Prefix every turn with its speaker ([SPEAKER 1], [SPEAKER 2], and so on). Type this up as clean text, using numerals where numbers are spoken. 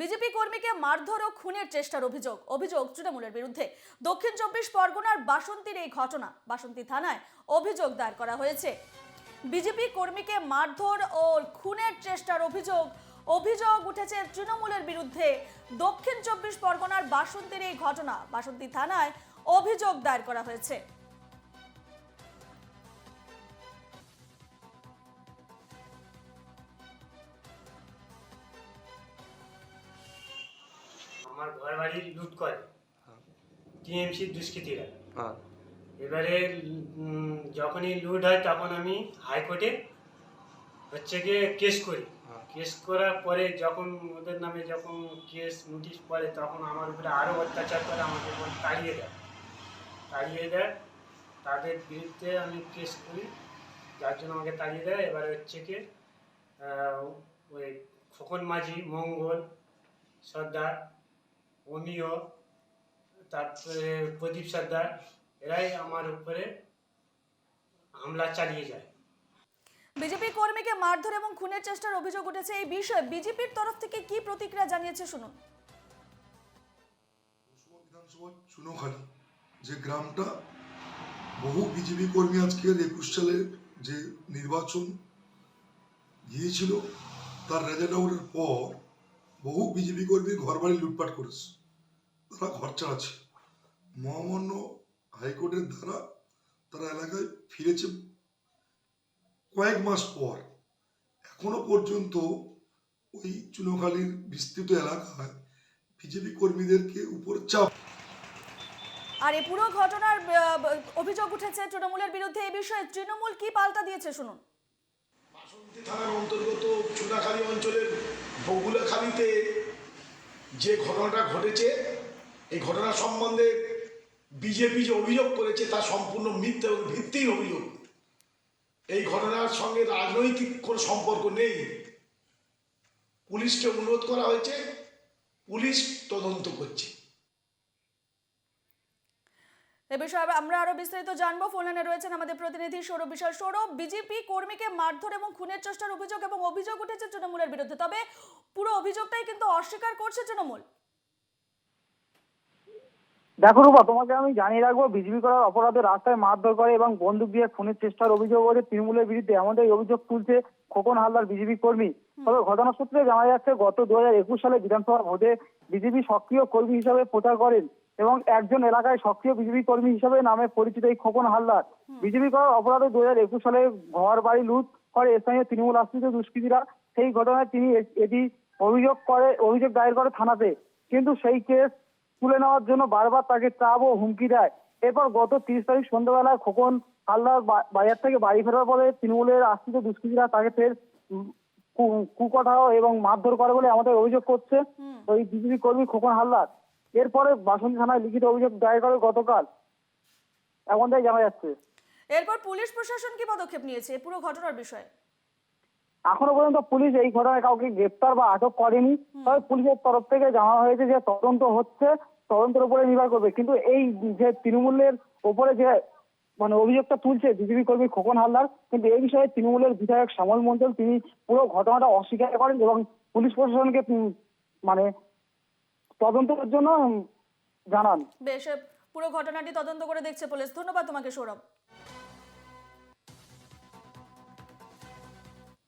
[SPEAKER 1] BJP কর্মীকে মারধর ও খুনের চেষ্টার অভিযোগ তৃণমূলের বিরুদ্ধে। দক্ষিণ 24 পরগনার বাসন্তীর এই ঘটনা, বাসন্তী থানায় অভিযোগ দায়ের করা হয়েছে। বিজেপি কর্মীকে মারধর ও খুনের চেষ্টার অভিযোগ উঠেছে তৃণমূলের বিরুদ্ধে। দক্ষিণ 24 পরগনার বাসন্তীর এই ঘটনা, বাসন্তী থানায় অভিযোগ দায়ের করা হয়েছে।
[SPEAKER 2] আমার ঘর বাড়ি লুট করে টিএমসি দুষ্কৃতীরা। এবারে যখনই লুট হয় তখন আমি হাইকোর্টে গিয়ে কেস করি। কেস করার পরে যখন ওদের নামে যখন কেস নোটিশ পড়ে তখন আমার উপরে আরও অত্যাচার করে, আমাকে তাড়িয়ে দেয়। তাদের বিরুদ্ধে আমি কেস করি, যার জন্য আমাকে তাড়িয়ে দেয়। এবারে কি ওই খোকন মাঝি, মঙ্গল সর্দার, অমিয়, তারপরে প্রদীপ সর্দার, এরাই আমার উপরে হামলা চালিয়ে যায়।
[SPEAKER 1] বিজেপি কর্মীকে মারধর এবং খুনের চেষ্টার অভিযোগ উঠেছে। এই বিষয়ে বিজেপির তরফ থেকে কি প্রতিক্রিয়া জানিয়েছে শুনুন।
[SPEAKER 3] বিধানসভা চুনোখালী যে গ্রামটা, বহু বিজেপি কর্মী আজকে 21 সালে যে নির্বাচন গিয়েছিল তার রেজাল্ট আউটের পর বহু বিজেপি কর্মী ঘর বাড়ি লুটপাট করেছে, তারা ঘর ছাড়াচ্ছে। মহামান্য হাইকোর্টের দ্বারা তারা এলাকায় ফিরেছে কয়েক মাস পর। এখনো পর্যন্ত ওই চুনোখালীর বিস্তৃত এলাকায় বিজেপি কর্মীদেরকে উপর চাপ।
[SPEAKER 1] আর এই পুরো ঘটনার অভিযোগ উঠেছে তৃণমূলের বিরুদ্ধে। এই বিষয়ে তৃণমূল কি পাল্টা দিয়েছে শুনুন।
[SPEAKER 4] বাসন্তী থানার অন্তর্গত চুনাখালী অঞ্চলের বগুলাখালীতে যে ঘটনাটা ঘটেছে, এই ঘটনা সম্বন্ধে বিজেপি যে অভিযোগ করেছে তা সম্পূর্ণ মিথ্যা এবং ভিত্তিহীন অভিযোগ। এই ঘটনার সঙ্গে রাজনৈতিক কোনো সম্পর্ক নেই। পুলিশকে অনুরোধ করা হয়েছে, পুলিশ তদন্ত করছে।
[SPEAKER 1] এ বিষয়ে আমরা আরো বিস্তারিত জানবো। ফোন লাইনে রয়েছেন আমাদের প্রতিনিধি সৌরভ বিশ্বাস। সৌরভ, বিজেপি কর্মীকে মারধর এবং খুনের চেষ্টার অভিযোগ উঠেছে তৃণমূলের বিরুদ্ধে, তবে পুরো অভিযোগটাই কিন্তু অস্বীকার করছে তৃণমূল।
[SPEAKER 5] দেখো রূপা, তোমাকে আমি জানিয়ে রাখবো, বিজেপি করার অপরাধে রাস্তায় মারধর করে এবং বন্দুক দিয়ে খুনের চেষ্টার অভিযোগ করে তৃণমূলের বিরুদ্ধে। এমনটাই অভিযোগ তুলছে খোকন হালদার, বিজেপি কর্মী। তবে ঘটনা সূত্রে জানা যাচ্ছে, গত 2021 সালে বিধানসভা ভোটে বিজেপি সক্রিয় কর্মী হিসাবে প্রচার করেন এবং একজন এলাকায় সক্রিয় বিজেপি কর্মী হিসাবে নামে পরিচিত এই খোকন হালদার বিজেপি করার অপরাধে 2021 সালে ঘর বাড়ি লুট করে স্থানীয় তৃণমূল আশ্রিত দুষ্কৃতীরা। সেই ঘটনায় তিনি এটি অভিযোগ দায়ের করে থানাতে, কিন্তু সেই কেস তুলে নেওয়ার জন্য বারবার তাকে চাপ ও হুমকি দেয়। এরপর গত 30 তারিখ সন্ধ্যাবেলায় খোকন হালদার বাজার থেকে বাড়ি ফেরার পরে তৃণমূলের আশ্রিত দুষ্কৃতীরা তাকে ফের কুকথাও এবং মারধর করে বলে আমাদের অভিযোগ করছে ওই বিজেপি কর্মী খোকন হালদার। এরপরে বাসন্তী থানায় লিখিত অভিযোগ দায়ের করে গতকাল, এমনটাই জানা যাচ্ছে।
[SPEAKER 1] এরপর পুলিশ প্রশাসন কি পদক্ষেপ নিয়েছে পুরো ঘটনার বিষয়ে?
[SPEAKER 5] এখনো পর্যন্ত পুলিশ এই ঘটনায় কাউকে গ্রেপ্তার বা আটক করেনি। তবে পুলিশের তরফ থেকে জানানো হয়েছে যে তদন্ত হচ্ছে, তদন্তের উপরে নির্ভর করবে। কিন্তু এই যে তৃণমূলের উপরে যে অভিযোগটা তুলছে বিজেপি কর্মী খোকন হালদার, কিন্তু এই বিষয়ে তৃণমূলের বিধায়ক শ্যামল মণ্ডল তিনি পুরো ঘটনাটা অস্বীকার করেন এবং পুলিশ প্রশাসনকে তদন্তের জন্য জানান।
[SPEAKER 1] বেশ, পুরো ঘটনাটি তদন্ত করে দেখছে পুলিশ। ধন্যবাদ তোমাকে সৌরভ।